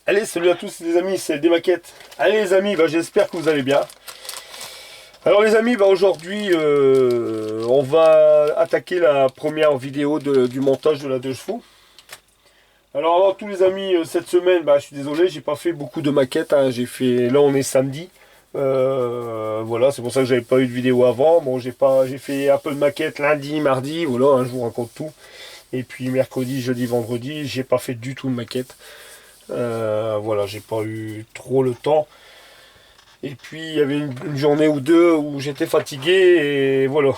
Allez, salut à tous les amis, c'est des maquettes. Allez les amis, j'espère que vous allez bien. Alors les amis, aujourd'hui on va attaquer la première vidéo du montage de la 2 chevaux. Alors avant tous les amis, cette semaine, je suis désolé, j'ai pas fait beaucoup de maquettes, hein. Là on est samedi. Voilà, c'est pour ça que j'avais pas eu de vidéo avant. Bon, j'ai fait un peu de maquettes lundi, mardi, voilà, hein, je vous raconte tout. Et puis mercredi, jeudi, vendredi, j'ai pas fait du tout de maquettes. Voilà, j'ai pas eu trop le temps. Et puis il y avait une journée ou deux où j'étais fatigué et voilà.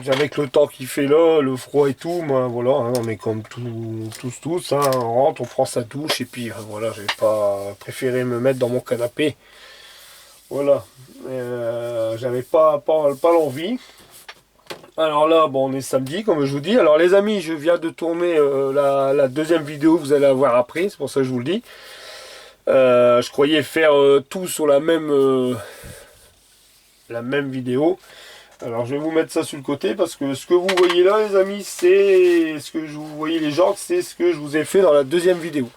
Avec le temps qu'il fait là, le froid et tout, voilà, hein, on est comme tous, hein, on rentre, on prend sa douche et puis voilà, j'ai pas préféré me mettre dans mon canapé. Voilà, j'avais pas l'envie. Alors là, bon, on est samedi, comme je vous dis. Alors les amis, je viens de tourner la deuxième vidéo, vous allez la voir après, c'est pour ça que je vous le dis. Je croyais faire tout sur la même vidéo. Alors je vais vous mettre ça sur le côté parce que ce que vous voyez là les amis, c'est ce que vous voyez les jantes, c'est ce que je vous ai fait dans la deuxième vidéo.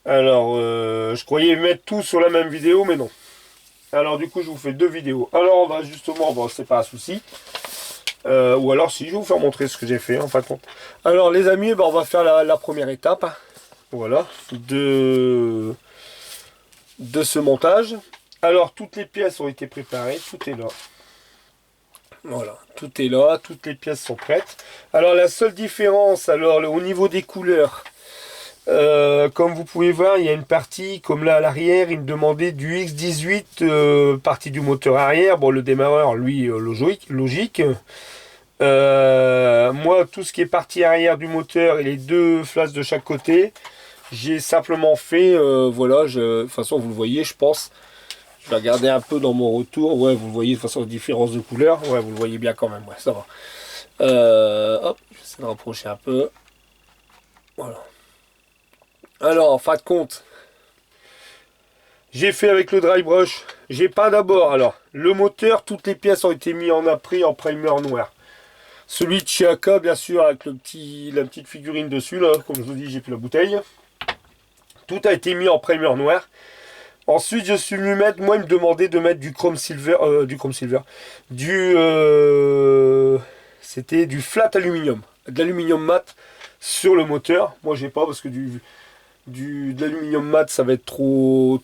Alors je croyais mettre tout sur la même vidéo mais non. Alors du coup je vous fais deux vidéos. Alors on va justement, bon c'est pas un souci. Ou alors si je vais vous faire montrer ce que j'ai fait en fin de compte. Alors les amis, on va faire la première étape. Voilà, de ce montage. Alors toutes les pièces ont été préparées, tout est là. Voilà, tout est là, toutes les pièces sont prêtes. Alors la seule différence, alors au niveau des couleurs, comme vous pouvez voir, il y a une partie, comme là à l'arrière, il me demandait du X18, partie du moteur arrière. Bon, le démarreur, lui, logique. Moi, tout ce qui est partie arrière du moteur et les deux flasques de chaque côté, j'ai simplement fait, voilà, de toute façon vous le voyez je pense, je vais regarder un peu dans mon retour, ouais vous le voyez de toute façon différence de couleur, ouais vous le voyez bien quand même, ouais ça va. Hop, j'essaie de rapprocher un peu, voilà. Alors en fin de compte, j'ai fait avec le dry brush, j'ai pas d'abord, alors le moteur, toutes les pièces ont été mises en après en primer noir. Celui de chez AK bien sûr avec la petite figurine dessus là, comme je vous dis j'ai pris la bouteille. Tout a été mis en primer noir. Ensuite, je suis venu mettre, moi, il me demandait de mettre du chrome silver, c'était du flat aluminium, de l'aluminium mat sur le moteur. Moi, j'ai pas parce que de l'aluminium mat, ça va être trop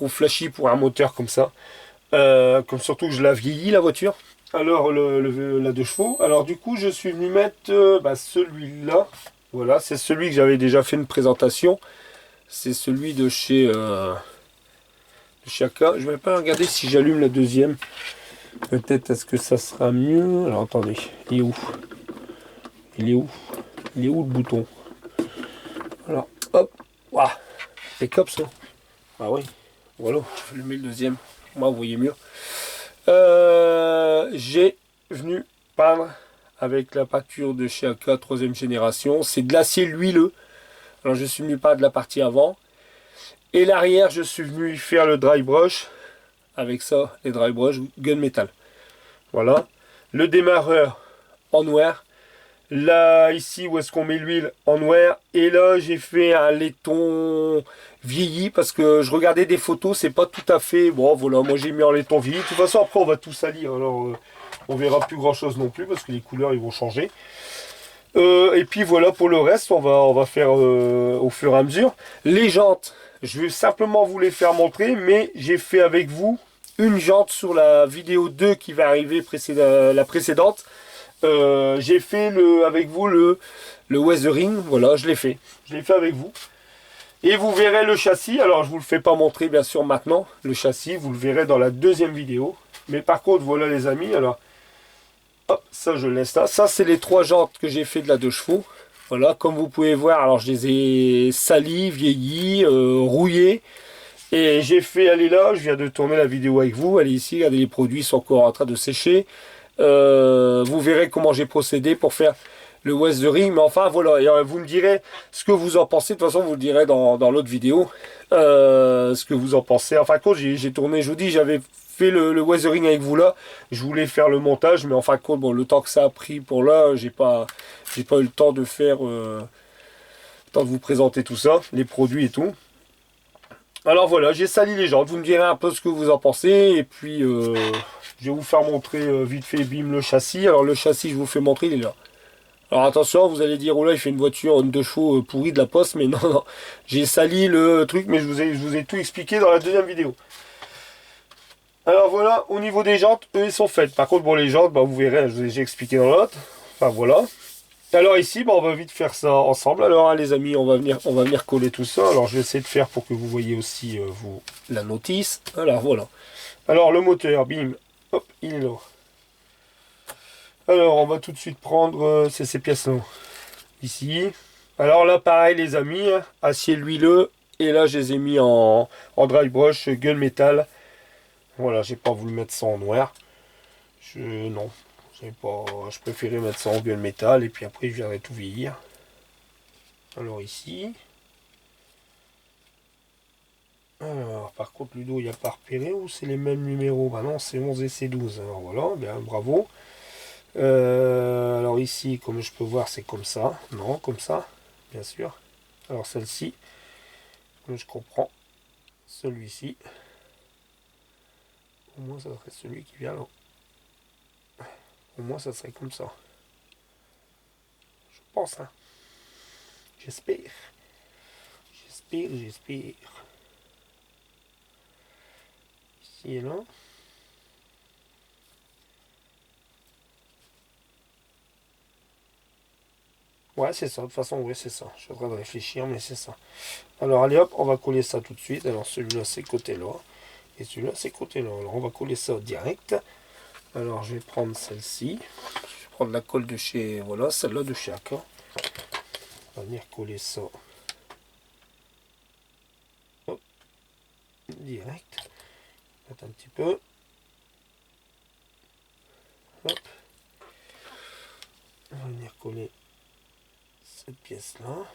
flashy pour un moteur comme ça. Comme surtout que je la vieillis la voiture. Alors la 2 chevaux. Alors du coup, je suis venu mettre celui-là. Voilà, c'est celui que j'avais déjà fait une présentation. C'est celui de chez AK. Je vais pas regarder si j'allume la deuxième. Peut-être est-ce que ça sera mieux. Alors attendez, il est où? Il est où? Il est où le bouton? Alors, hop, waouh, c'est comme ça. Ah oui, voilà, je vais allumer le deuxième. Moi, vous voyez mieux. J'ai venu peindre avec la peinture de chez AK 3ème génération. C'est de l'acier huileux. Alors je suis venu peindre la partie avant. Et l'arrière, je suis venu faire le dry brush. Avec ça, les dry brush gunmetal. Voilà. Le démarreur en noir. Là, ici, où est-ce qu'on met l'huile en noir. Et là, j'ai fait un laiton vieilli. Parce que je regardais des photos, c'est pas tout à fait... Bon, voilà, moi j'ai mis en laiton vieilli. De toute façon, après, on va tout salir. Alors, on verra plus grand-chose non plus. Parce que les couleurs, ils vont changer. Et puis voilà, pour le reste, on va faire au fur et à mesure. Les jantes, je vais simplement vous les faire montrer, mais j'ai fait avec vous une jante sur la vidéo 2 qui va arriver, la précédente. J'ai fait avec vous le weathering, voilà, je l'ai fait avec vous. Et vous verrez le châssis, alors je vous le fais pas montrer bien sûr maintenant, le châssis, vous le verrez dans la deuxième vidéo. Mais par contre, voilà les amis, alors... Hop, ça je laisse là. Ça c'est les 3 jantes que j'ai fait de la 2 chevaux. Voilà, comme vous pouvez voir, alors je les ai salies, vieillies, rouillées. Et j'ai fait, elle est là, je viens de tourner la vidéo avec vous. Elle est ici, regardez, les produits sont encore en train de sécher. Vous verrez comment j'ai procédé pour faire le weathering. Mais enfin voilà, et, vous me direz ce que vous en pensez. De toute façon, vous le direz dans l'autre vidéo. Ce que vous en pensez. En fin de compte, j'ai tourné, je vous dis, j'avais fait le weathering avec vous là. Je voulais faire le montage, mais en fin de compte, bon, le temps que ça a pris pour là, j'ai pas eu le temps de faire, le temps de vous présenter tout ça, les produits et tout. Alors voilà, j'ai sali les jantes. Vous me direz un peu ce que vous en pensez. Et puis, je vais vous faire montrer vite fait, bim, le châssis. Alors le châssis, je vous fais montrer, il est là. Alors attention, vous allez dire, oh là, il fait une voiture, une 2 chevaux pourrie de la poste. Mais non, non. J'ai sali le truc, mais je vous ai tout expliqué dans la deuxième vidéo. Alors voilà, au niveau des jantes, eux, ils sont faites. Par contre, bon, les jantes, bah, vous verrez, j'ai expliqué dans l'autre. Enfin voilà. Alors ici, bah, on va vite faire ça ensemble. Alors hein, les amis, on va venir coller tout ça. Alors je vais essayer de faire pour que vous voyez aussi la notice. Alors voilà. Alors le moteur, bim, hop, il est là. Alors on va tout de suite prendre ces pièces-là. Ici. Alors là, pareil les amis, hein, acier huileux. Et là, je les ai mis en dry brush gunmetal. Voilà, j'ai pas voulu mettre ça en noir. Non, je préférais mettre ça en gunmetal. Et puis après, je viendrai tout vieillir. Alors ici. Alors, par contre, Ludo, il n'y a pas repéré ou c'est les mêmes numéros? Bah non, c'est 11 et c'est 12. Alors voilà, bien, bravo. Alors ici, comme je peux voir, c'est comme ça. Non, comme ça, bien sûr. Alors celle-ci, je comprends. Celui-ci. Au moins, ça serait celui qui vient là. Au moins, ça serait comme ça. Je pense, hein. J'espère. J'espère. Ici et là. Ouais, c'est ça. De toute façon, oui, c'est ça. Je suis en train de réfléchir, mais c'est ça. Alors, allez hop, on va coller ça tout de suite. Alors, celui-là, c'est côté-là. Et celui-là, c'est côté-là. Alors, on va coller ça direct. Alors, je vais prendre celle-ci. Je vais prendre la colle de chez... Voilà, celle-là de chez Aka. On va venir coller ça. Hop. Direct. Mettre un petit peu. Hop. On va venir coller cette pièce-là.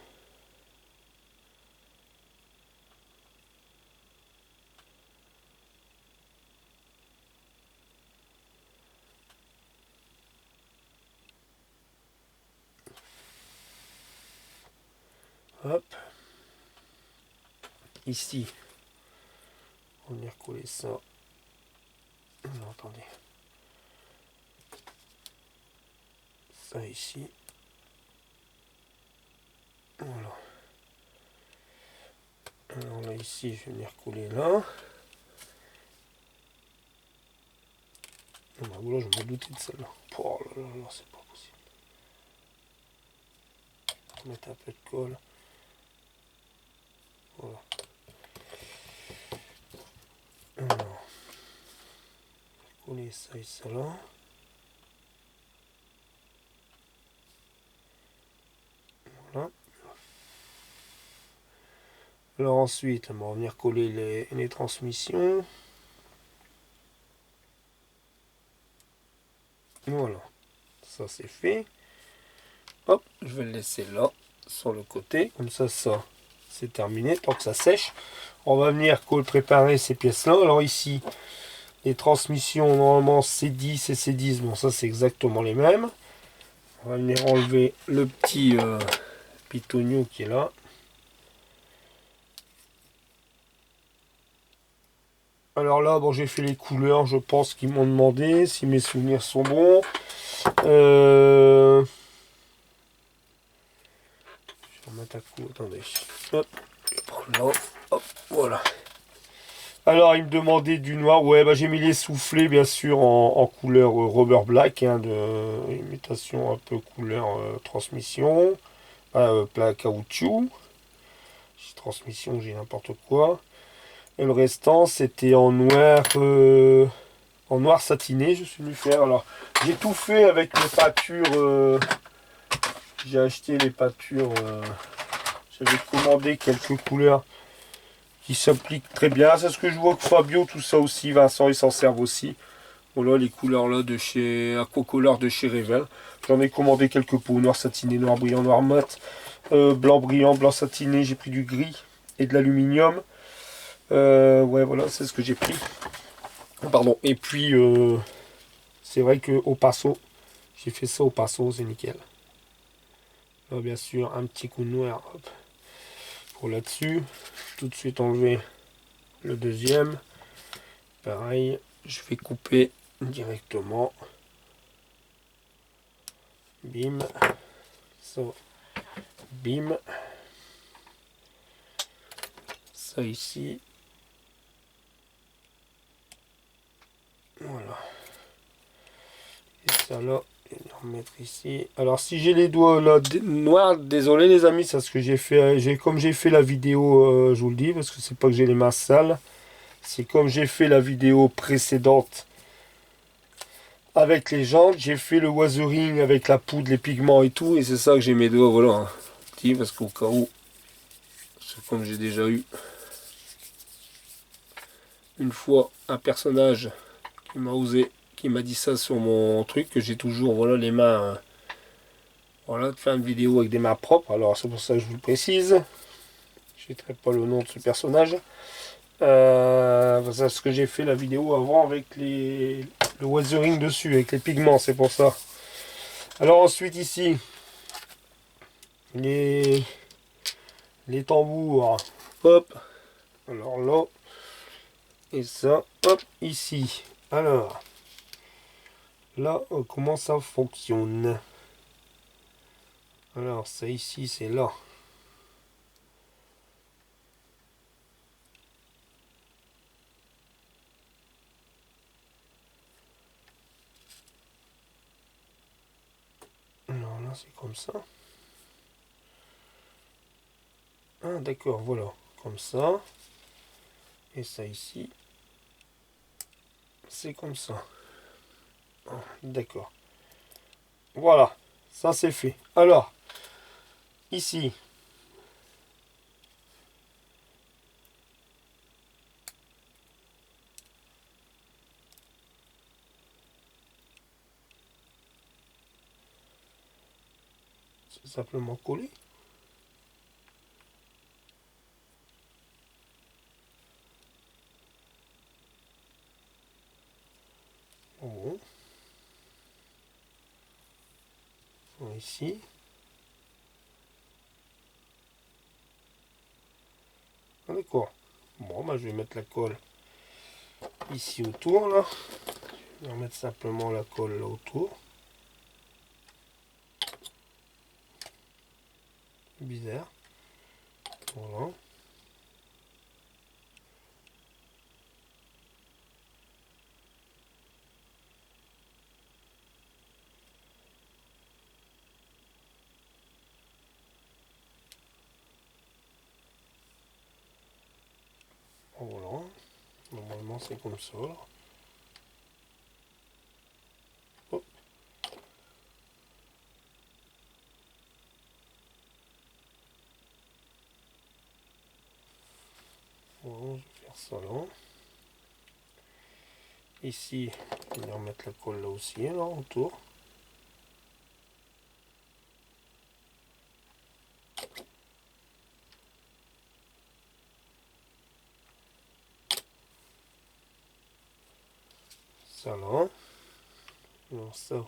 Hop. Ici, on va venir coller ça. Non, attendez. Ça ici. Voilà. Alors là, ici, je vais venir coller là. Non, bah, là, je me doutais de celle-là. Oh là là là, c'est pas possible. On va mettre un peu de colle. Voilà. Alors, coller ça et ça là. Voilà. Alors ensuite, on va venir coller les transmissions. Voilà. Ça c'est fait. Hop, je vais le laisser là, sur le côté. Comme ça, c'est terminé. Tant que ça sèche, on va venir préparer ces pièces-là. Alors ici, les transmissions, normalement C10 et C10. Bon, ça c'est exactement les mêmes. On va venir enlever le petit pitonio qui est là. Alors là, bon, j'ai fait les couleurs, je pense qu'ils m'ont demandé, si mes souvenirs sont bons. Je vais remettre à coup, attendez. Hop, je vais prendre là. Hop, voilà. Alors, il me demandait du noir. Ouais, bah, j'ai mis les soufflets, bien sûr, en couleur rubber black, hein, de imitation un peu couleur transmission. Plat caoutchouc. Transmission, j'ai n'importe quoi. Et le restant, c'était en noir satiné. Je suis venu faire. Alors, j'ai tout fait avec les pâtures. J'ai acheté les pâtures. J'avais commandé quelques couleurs qui s'appliquent très bien. C'est ce que je vois que Fabio, tout ça aussi, Vincent, ils s'en servent aussi. Voilà les couleurs là de chez Aquacolor de chez Revel. J'en ai commandé quelques pots, noir satiné, noir brillant, noir mat, blanc brillant, blanc satiné. J'ai pris du gris et de l'aluminium. Ouais, voilà, c'est ce que j'ai pris. Pardon. Et puis, c'est vrai que au passo, j'ai fait ça au passo, c'est nickel. Là, bien sûr, un petit coup de noir hop, pour là-dessus. Tout de suite enlever Le deuxième, pareil, je vais couper directement. Bim. Ça. Bim. Ça ici. Voilà. Et ça là, je vais le remettre ici. Alors si j'ai les doigts là noirs, désolé les amis, c'est ce que j'ai fait. Comme j'ai fait la vidéo, je vous le dis, parce que c'est pas que j'ai les mains sales. C'est comme j'ai fait la vidéo précédente avec les jantes, j'ai fait le wasering avec la poudre, les pigments et tout, et c'est ça que j'ai mes doigts, voilà. Hein. Petit, parce qu'au cas où, c'est comme j'ai déjà eu une fois un personnage qui m'a osé, qui m'a dit ça sur mon truc, que j'ai toujours, voilà, les mains, voilà, de faire une vidéo avec des mains propres, alors c'est pour ça que je vous le précise. Je ne mettrai pas le nom de ce personnage. C'est ce que j'ai fait la vidéo avant avec le wasering dessus, avec les pigments, c'est pour ça. Alors ensuite ici, les tambours, hop, alors là, et ça, hop, ici. Alors, là, comment ça fonctionne? Alors, ça ici, c'est là. Alors là, c'est comme ça. Ah, d'accord, voilà, comme ça. Et ça ici, c'est comme ça. Ah, d'accord. Voilà, ça c'est fait. Alors, ici, c'est simplement coller. Bon. Ici. Ah, d'accord. Bon, bah, je vais mettre la colle ici autour, là. Je vais remettre simplement la colle là autour. Bizarre. Voilà. Voilà. Normalement, c'est comme ça. Là. Hop. Voilà, je vais faire ça là. Ici, je vais remettre la colle là aussi, là, autour. Ça là. Alors ça.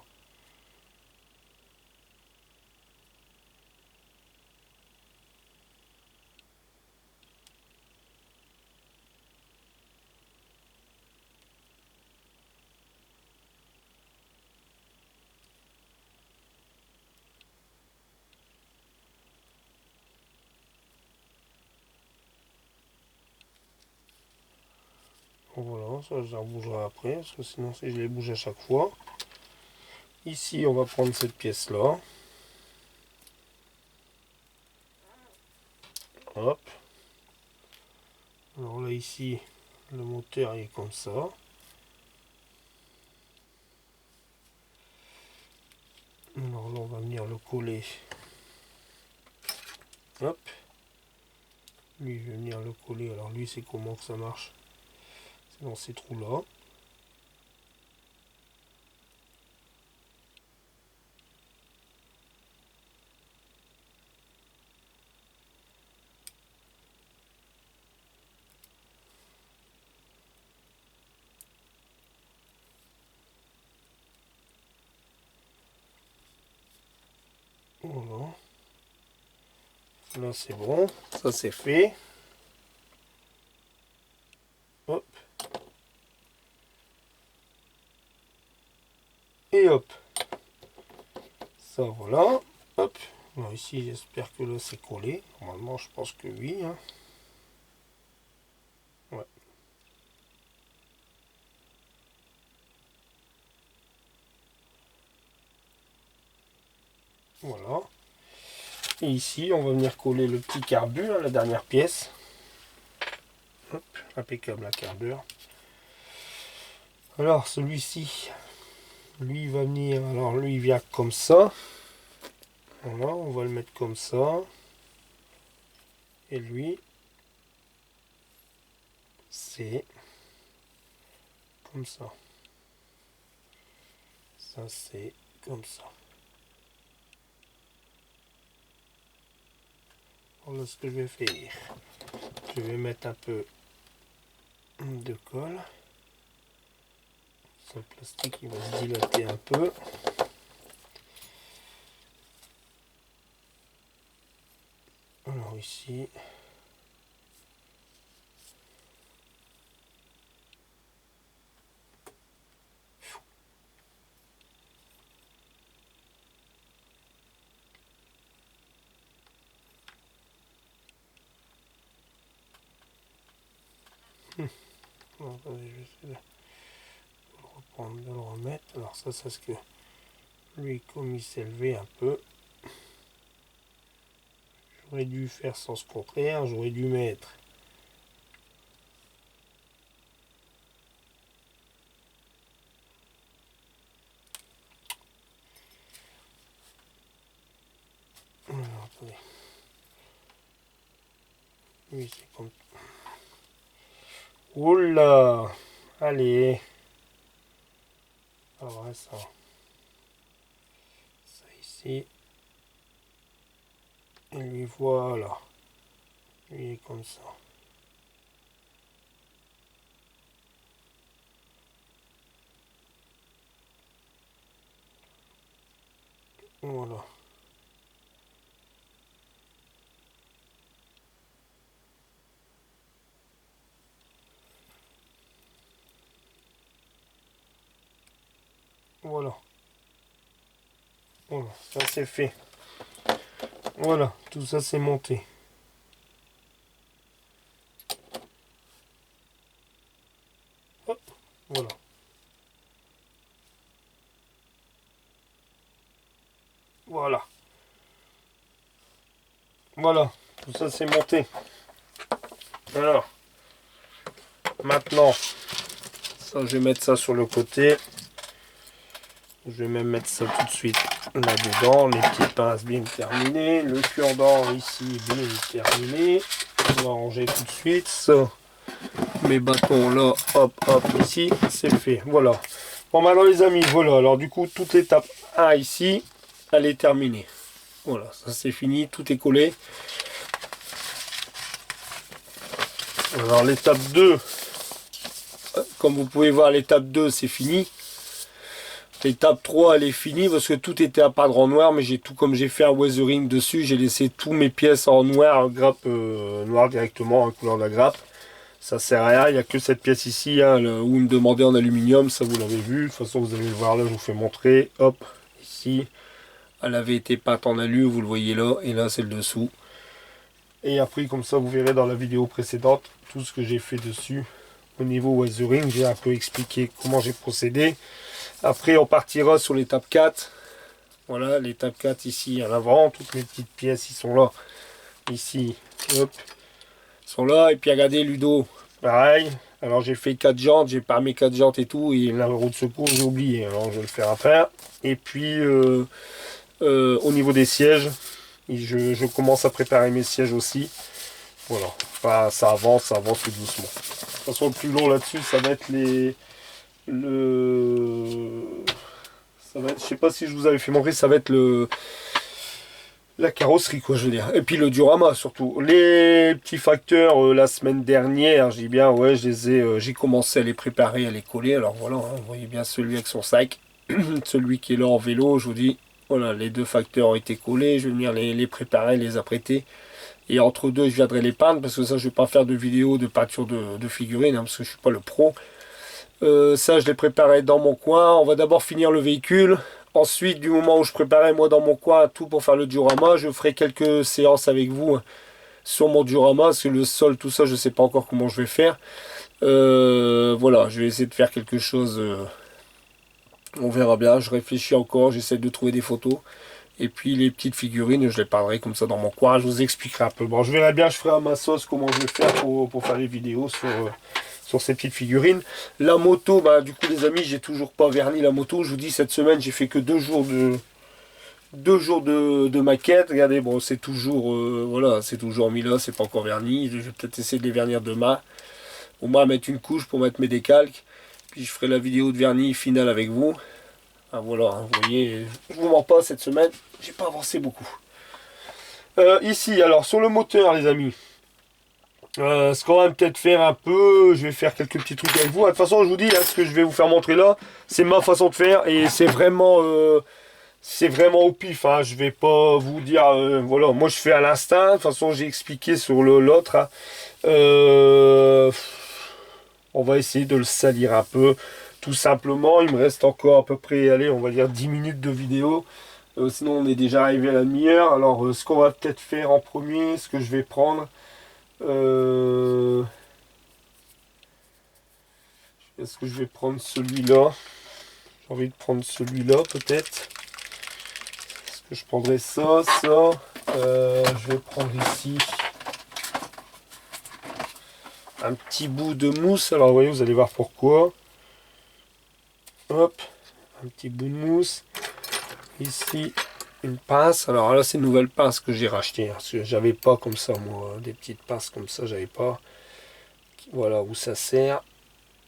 Voilà, ça je la rebougerai après, parce que sinon si je les bouge à chaque fois. Ici, on va prendre cette pièce-là. Hop. Alors là, ici, le moteur il est comme ça. Alors là, on va venir le coller. Hop. Lui, je vais venir le coller. Alors lui, c'est comment que ça marche? C'est dans ces trous-là. Voilà. Là, c'est bon. Ça, c'est fait. Et hop. Ça voilà. Hop. Alors ici j'espère que là c'est collé. Normalement je pense que oui. Hein. Ouais. Voilà. Et ici on va venir coller le petit carbu, hein, la dernière pièce. Hop, impeccable la carbure. Alors celui-ci, lui il va venir, alors lui il vient comme ça. Voilà, on va le mettre comme ça. Et lui, c'est comme ça. Ça c'est comme ça. Voilà ce que je vais faire. Je vais mettre un peu de colle. Le plastique il va se dilater un peu. Alors ici, bon, je vais essayer de le reprendre, de le remettre. Alors ça c'est ce que lui, comme il s'est levé un peu, j'aurais dû faire sens contraire, j'aurais dû mettre alors, attendez. Oui, c'est comme... Oula. Allez. Alors ça ici. Et lui voilà. Lui est comme ça. Voilà. Voilà. Voilà, ça c'est fait. Voilà, tout ça c'est monté. Hop, voilà. Voilà. Voilà, tout ça c'est monté. Alors, maintenant, ça je vais mettre ça sur le côté. Je vais même mettre ça tout de suite là-dedans. Les petites pinces bien terminées. Le cure-dent ici bien terminé. On va ranger tout de suite ça. Mes bâtons là, hop, hop, ici, c'est fait. Voilà. Bon, maintenant les amis, voilà. Alors du coup, toute l'étape 1 ici, elle est terminée. Voilà, ça c'est fini, tout est collé. Alors l'étape 2, comme vous pouvez voir, l'étape 2 c'est fini. L'étape 3 elle est finie parce que tout était à peindre en noir, mais j'ai tout, comme j'ai fait un weathering dessus, j'ai laissé tous mes pièces en noir, grappe noir directement, en couleur de la grappe. Ça sert à rien, il n'y a que cette pièce ici, hein, où il me demandait en aluminium, ça vous l'avez vu. De toute façon vous allez le voir là, je vous fais montrer. Hop, ici, elle avait été peinte en alu, vous le voyez là, et là c'est le dessous. Et après comme ça vous verrez dans la vidéo précédente tout ce que j'ai fait dessus. Au niveau weathering, j'ai un peu expliqué comment j'ai procédé. Après on partira sur l'étape 4. Voilà, l'étape 4 ici à l'avant, toutes mes petites pièces ils sont là. Ici, hop, sont là. Et puis regardez Ludo, pareil. Alors j'ai fait 4 jantes, j'ai pas mes 4 jantes et tout, et la roue de secours j'ai oublié, alors je vais le faire à faire. Et puis au niveau des sièges, je commence à préparer mes sièges aussi. Voilà, enfin, ça avance tout doucement. De toute façon le plus long là-dessus ça va être je sais pas si je vous avais fait montrer, ça va être la carrosserie quoi je veux dire. Et puis le diorama surtout. Les petits facteurs la semaine dernière, j'ai bien ouais j'ai commencé à les préparer, à les coller. Alors voilà, hein, vous voyez bien celui avec son sac, celui qui est là en vélo, je vous dis. Voilà, les deux facteurs ont été collés, je vais venir les préparer, les apprêter. Et entre deux, je viendrai les peindre parce que ça, je vais pas faire de vidéo de peinture de figurines hein, parce que je suis pas le pro. Ça, je l'ai préparé dans mon coin. On va d'abord finir le véhicule. Ensuite, du moment où je préparais moi dans mon coin tout pour faire le diorama, je ferai quelques séances avec vous sur mon diorama. Parce que le sol, tout ça, je sais pas encore comment je vais faire. Voilà, je vais essayer de faire quelque chose. On verra bien. Je réfléchis encore. J'essaie de trouver des photos. Et puis les petites figurines, je les parlerai comme ça dans mon coin. Je vous expliquerai un peu. Bon, je verrai bien, je ferai à ma sauce comment je vais faire pour faire les vidéos sur ces petites figurines. La moto, bah, du coup les amis, j'ai toujours pas verni la moto. Je vous dis, cette semaine, j'ai fait que 2 jours de maquette. Regardez, bon, c'est toujours, voilà, c'est toujours mis là, c'est pas encore verni. Je vais peut-être essayer de les vernir demain. Au moins mettre une couche pour mettre mes décalques. Puis je ferai la vidéo de vernis finale avec vous. Ah, voilà, hein, vous voyez, je vous mens pas, cette semaine, j'ai pas avancé beaucoup. Ici, alors, sur le moteur, les amis, ce qu'on va peut-être faire un peu, je vais faire quelques petits trucs avec vous. De toute façon, je vous dis, hein, ce que je vais vous faire montrer là, c'est ma façon de faire et c'est vraiment au pif. Hein. Je vais pas vous dire, voilà, moi je fais à l'instinct. De toute façon, j'ai expliqué sur l'autre. Hein. On va essayer de le salir un peu. Tout simplement, il me reste encore à peu près, allez, on va dire 10 minutes de vidéo. Sinon, on est déjà arrivé à la demi-heure. Alors, ce qu'on va peut-être faire en premier, ce que je vais prendre. Est-ce que je vais prendre celui-là? J'ai envie de prendre celui-là, peut-être. Est-ce que je prendrai ça, ça? Je vais prendre ici un petit bout de mousse. Alors, vous voyez, vous allez voir pourquoi. Hop, un petit bout de mousse. Ici, une pince. Alors là, c'est une nouvelle pince que j'ai racheté. Hein, parce que j'avais pas comme ça, moi. Des petites pinces comme ça, j'avais pas. Voilà où ça sert.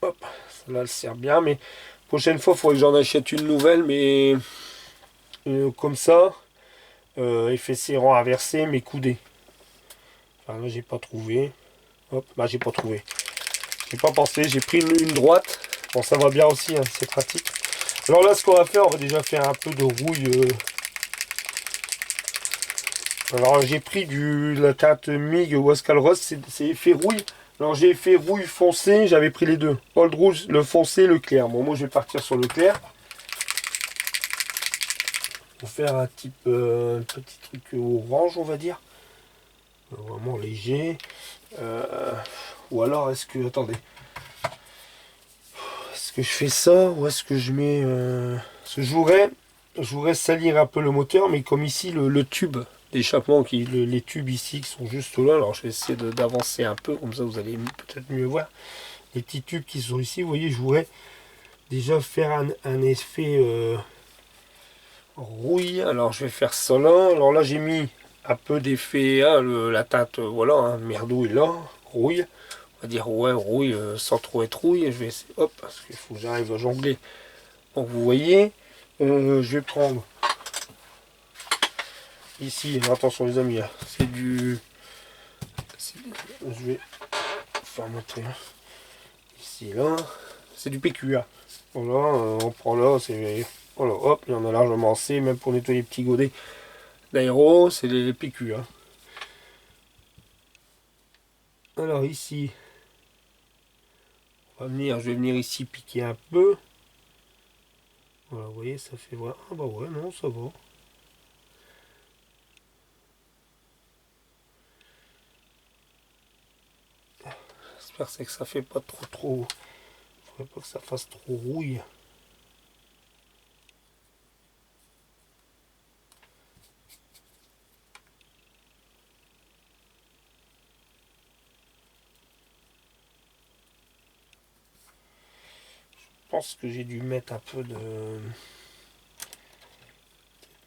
Hop, celle-là, elle sert bien. Mais prochaine fois, il faudrait que j'en achète une nouvelle. Mais comme ça, effet serrant inversé, mais coudé. Enfin, là, j'ai pas trouvé. Hop, bah, j'ai pas trouvé. J'ai pas pensé. J'ai pris une droite. Bon, ça va bien aussi, hein, c'est pratique. Alors là, ce qu'on va faire, on va déjà faire un peu de rouille. Alors j'ai pris la teinte MIG Wascal Rust, c'est effet rouille. Alors j'ai effet rouille foncé, j'avais pris les deux. Old Rouge, le foncé, le clair. Bon, moi je vais partir sur le clair. Pour faire un type petit truc orange, on va dire. Vraiment léger. Ou alors est-ce que, attendez. Est-ce que je fais ça ou est-ce que je mets... Parce que je voudrais salir un peu le moteur, mais comme ici le tube d'échappement, les tubes ici qui sont juste là, alors je vais essayer d'avancer un peu, comme ça vous allez peut-être mieux voir. Les petits tubes qui sont ici, vous voyez, je voudrais déjà faire un effet rouille. Alors je vais faire ça là. Alors là j'ai mis un peu d'effet, hein, la teinte, voilà, hein, merdouille là, rouille. On va dire ouais, rouille, sans trop être rouille. Je vais essayer, hop, parce qu'il faut que j'arrive à jongler. Donc vous voyez, je vais prendre ici, attention les amis, c'est du... Je vais faire montrer. Ici, là, c'est du PQA. Voilà, on prend là, c'est... Voilà, hop, il y en a largement assez, même pour nettoyer les petits godets d'aéro, c'est les PQA. Alors ici, je vais venir ici piquer un peu. Voilà, vous voyez, ça fait voir. Ah bah ouais, non, ça va. J'espère que ça fait pas trop. Faudrait pas que ça fasse trop rouille. Je pense que j'ai dû mettre un peu de...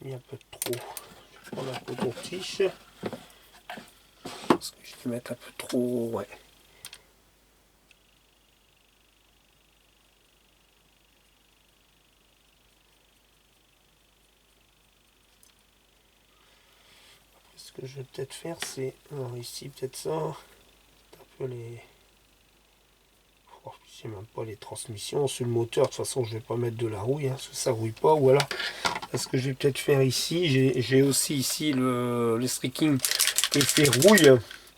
mis un peu de trop. Je vais prendre un peu de tige. Parce que j'ai dû mettre un peu trop, ouais. Ce que je vais peut-être faire, c'est... Alors ici, peut-être ça. Un peu les... Oh, je sais même pas les transmissions. Sur le moteur, de toute façon, je vais pas mettre de la rouille. Hein, parce que ça rouille pas. Ou alors, ce que je vais peut-être faire ici, j'ai aussi ici le streaking effet rouille.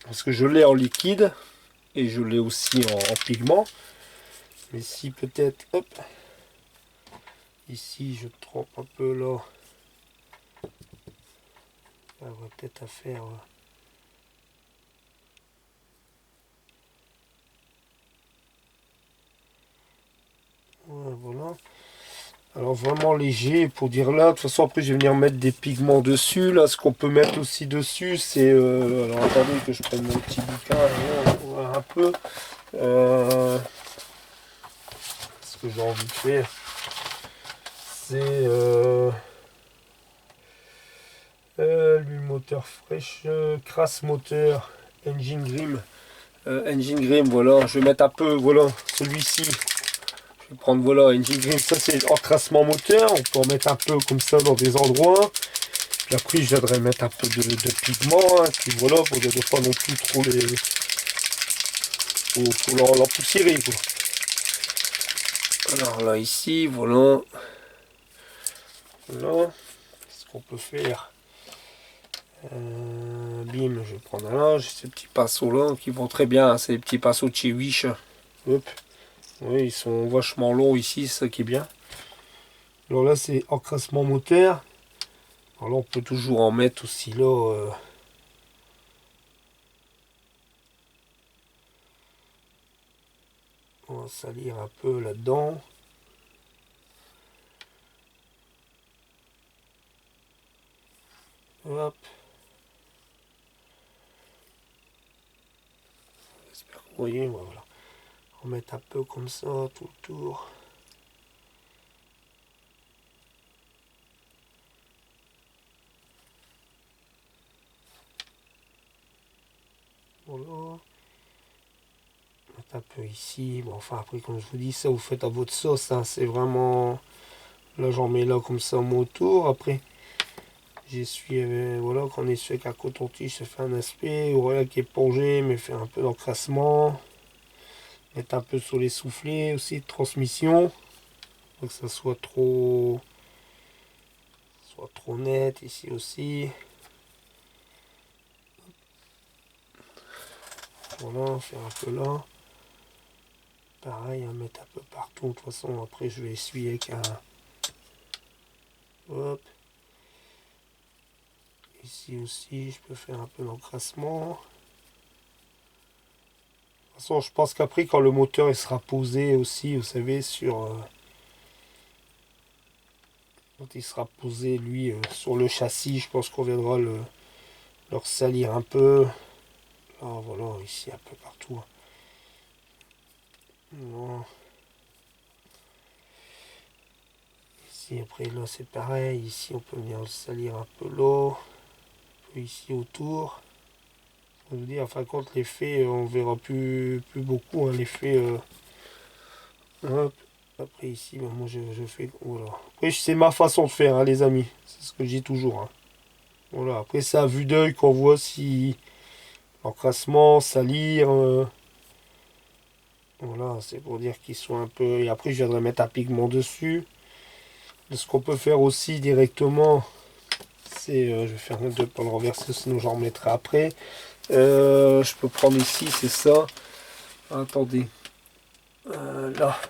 Parce que je l'ai en liquide. Et je l'ai aussi en pigment. Ici peut-être, hop. Ici je trempe un peu là. On va peut-être à faire. Ouais, voilà. Alors vraiment léger pour dire là. De toute façon après je vais venir mettre des pigments dessus. Là ce qu'on peut mettre aussi dessus c'est... alors attendez que je prenne mon petit bouquin. On va voir un peu. Ce que j'ai envie de faire. C'est... l'huile moteur fraîche. Crasse moteur. Engine Grim. Engine Grim, voilà. Je vais mettre un peu, voilà, celui-ci. Je vais prendre, voilà, Engine Grim. Ça c'est encrassement moteur. On peut en mettre un peu comme ça dans des endroits. Puis après, je viendrai mettre un peu de pigment, hein, puis voilà, pour ne pas non plus trop les... Pour l'empoussiérer, quoi. Alors là, ici, voilà. Voilà. Qu'est-ce qu'on peut faire? Bim, je vais prendre un là. J'ai ces petits pinceaux là qui vont très bien. Hein, c'est les petits pinceaux de chez Wish. Hop. Oui, ils sont vachement longs ici, c'est ça qui est bien. Alors là, c'est encrassement moteur. Alors là, on peut toujours en mettre aussi là. On va salir un peu là-dedans. Hop. J'espère que vous voyez, voilà. On va mettre un peu comme ça tout autour. Voilà. Mettre un peu ici. Bon, enfin après, comme je vous dis, ça vous faites à votre sauce. Hein, c'est vraiment... Là, j'en mets là comme ça mon autour. Après, j'essuie, voilà, quand on essuie avec un coton-tige, ça fait un aspect. Voilà, qui est épongé, mais fait un peu d'encrassement. Mettre un peu sur les soufflets aussi de transmission. Pour que ça soit trop net ici aussi. Voilà, faire un peu là. Pareil, à mettre un peu partout. De toute façon, après, je vais essuyer avec un... Hop. Ici aussi, je peux faire un peu d'encrassement. De toute façon, je pense qu'après, quand le moteur il sera posé aussi, vous savez, sur... quand il sera posé, lui, sur le châssis, je pense qu'on viendra le salir un peu. Là, voilà, ici, un peu partout. Voilà. Ici, après, là, c'est pareil. Ici, on peut venir le salir un peu là. Un peu ici, autour. Je veux dire, en fin de compte, l'effet, on verra plus beaucoup, hein, l'effet... hop. Après, ici, ben, moi, je fais... Voilà. Après, c'est ma façon de faire, hein, les amis. C'est ce que je dis toujours. Hein. Voilà. Après, c'est à vue d'œil qu'on voit si... L'encrassement, salir... voilà, c'est pour dire qu'ils sont un peu... Et après, je viendrai mettre un pigment dessus. Ce qu'on peut faire aussi directement, c'est... je vais faire de pas le renverser, sinon j'en remettrai après. Je peux prendre ici, c'est ça. Attendez. Là.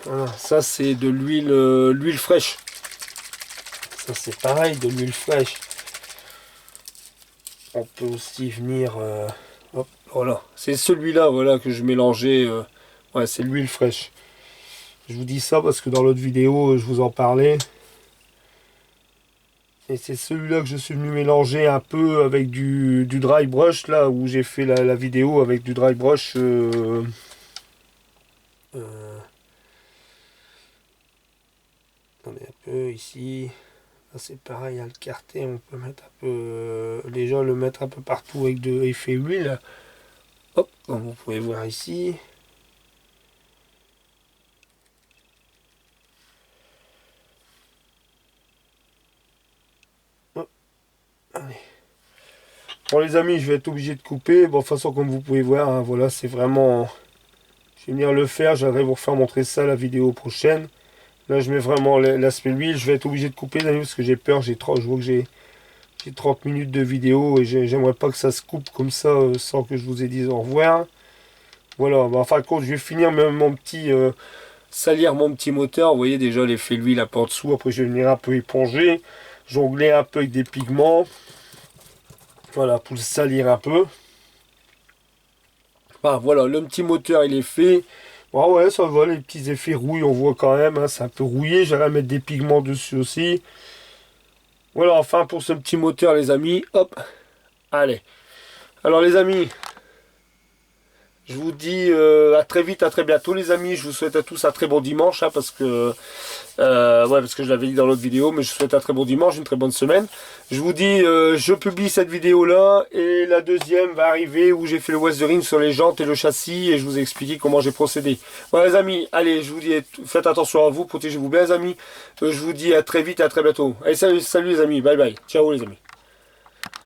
Voilà, ça c'est de l'huile fraîche. Ça c'est pareil, de l'huile fraîche. On peut aussi venir... hop, voilà. C'est celui-là, voilà, que je mélangeais. Ouais, c'est l'huile fraîche. Je vous dis ça parce que dans l'autre vidéo, je vous en parlais. Et c'est celui-là que je suis venu mélanger un peu avec du dry brush, là où j'ai fait la vidéo avec du dry brush. Attendez un peu ici. Là c'est pareil, à le carter, on peut mettre un peu. Déjà le mettre un peu partout avec de effet huile. Hop, comme vous pouvez voir ici. Hop. Allez. Bon les amis, je vais être obligé de couper. Bon, de toute façon, comme vous pouvez voir, hein, voilà, c'est vraiment... Je vais venir le faire, j'aimerais vous faire montrer ça la vidéo prochaine. Là, je mets vraiment l'aspect huile. Je vais être obligé de couper, les amis, parce que j'ai peur. Je vois que j'ai 30 minutes de vidéo et j'aimerais pas que ça se coupe comme ça sans que je vous ai dit au revoir. Voilà, bah, en fin de compte, je vais finir même mon petit... salir mon petit moteur. Vous voyez déjà l'effet l'huile un peu en dessous. Après, je vais venir un peu éponger. Jongler un peu avec des pigments. Voilà, pour le salir un peu. Ah, voilà, le petit moteur, il est fait. Ah ouais, ça va, les petits effets rouille, on voit quand même. Hein, c'est un peu rouillé. J'allais mettre des pigments dessus aussi. Voilà, enfin, pour ce petit moteur, les amis. Hop, allez. Alors, les amis... Je vous dis à très vite, à très bientôt les amis. Je vous souhaite à tous un très bon dimanche hein, parce que je l'avais dit dans l'autre vidéo, mais je vous souhaite un très bon dimanche, une très bonne semaine. Je vous dis, je publie cette vidéo là et la deuxième va arriver où j'ai fait le weathering sur les jantes et le châssis et je vous ai expliqué comment j'ai procédé. Voilà les amis, allez, je vous dis, faites attention à vous, protégez-vous bien les amis. Je vous dis à très vite et à très bientôt. Allez, salut, salut les amis, bye bye, ciao les amis.